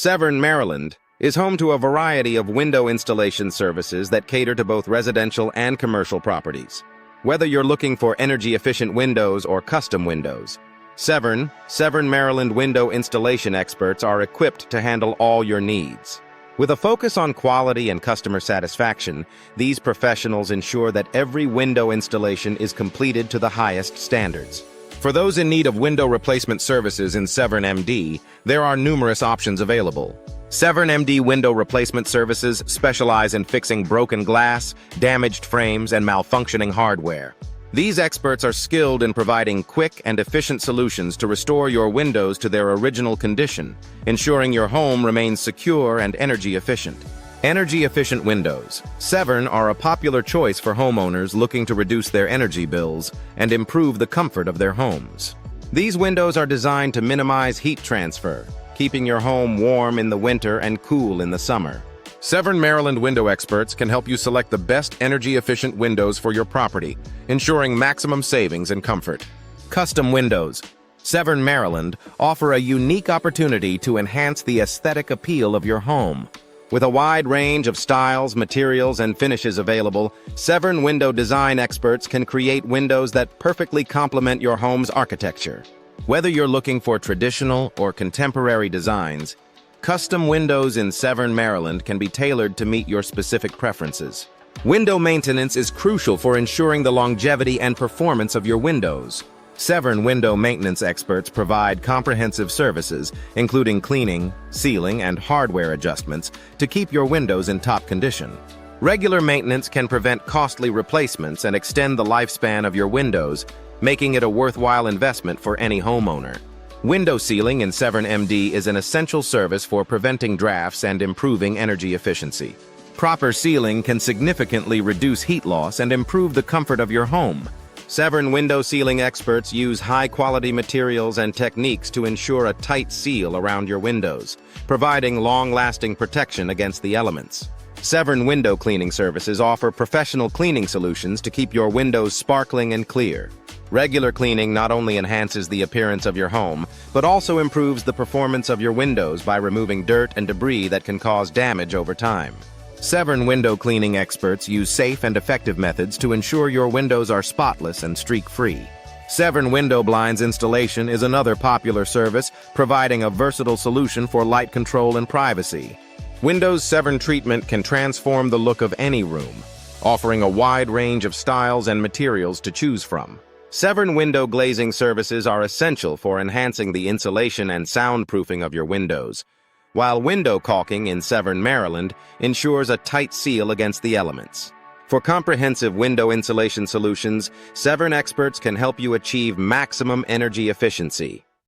Severn, Maryland, is home to a variety of window installation services that cater to both residential and commercial properties. Whether you're looking for energy-efficient windows or custom windows, Severn, Maryland window installation experts are equipped to handle all your needs. With a focus on quality and customer satisfaction, these professionals ensure that every window installation is completed to the highest standards. For those in need of window replacement services in Severn MD, there are numerous options available. Severn MD Window Replacement Services specialize in fixing broken glass, damaged frames, and malfunctioning hardware. These experts are skilled in providing quick and efficient solutions to restore your windows to their original condition, ensuring your home remains secure and energy efficient. Energy-efficient windows. Severn are a popular choice for homeowners looking to reduce their energy bills and improve the comfort of their homes. These windows are designed to minimize heat transfer, keeping your home warm in the winter and cool in the summer. Severn, Maryland window experts can help you select the best energy-efficient windows for your property, ensuring maximum savings and comfort. Custom windows. Severn, Maryland offer a unique opportunity to enhance the aesthetic appeal of your home. With a wide range of styles, materials, and finishes available, Severn window design experts can create windows that perfectly complement your home's architecture. Whether you're looking for traditional or contemporary designs, custom windows in Severn, Maryland can be tailored to meet your specific preferences. Window maintenance is crucial for ensuring the longevity and performance of your windows. Severn window maintenance experts provide comprehensive services, including cleaning, sealing, and hardware adjustments to keep your windows in top condition. Regular maintenance can prevent costly replacements and extend the lifespan of your windows, making it a worthwhile investment for any homeowner. Window sealing in Severn MD is an essential service for preventing drafts and improving energy efficiency. Proper sealing can significantly reduce heat loss and improve the comfort of your home. Severn window sealing experts use high-quality materials and techniques to ensure a tight seal around your windows, providing long-lasting protection against the elements. Severn window cleaning services offer professional cleaning solutions to keep your windows sparkling and clear. Regular cleaning not only enhances the appearance of your home, but also improves the performance of your windows by removing dirt and debris that can cause damage over time. Severn window cleaning experts use safe and effective methods to ensure your windows are spotless and streak-free. Severn window blinds installation is another popular service, providing a versatile solution for light control and privacy. Windows Severn treatment can transform the look of any room, offering a wide range of styles and materials to choose from. Severn window glazing services are essential for enhancing the insulation and soundproofing of your windows, while window caulking in Severn, Maryland ensures a tight seal against the elements. For comprehensive window insulation solutions, Severn experts can help you achieve maximum energy efficiency.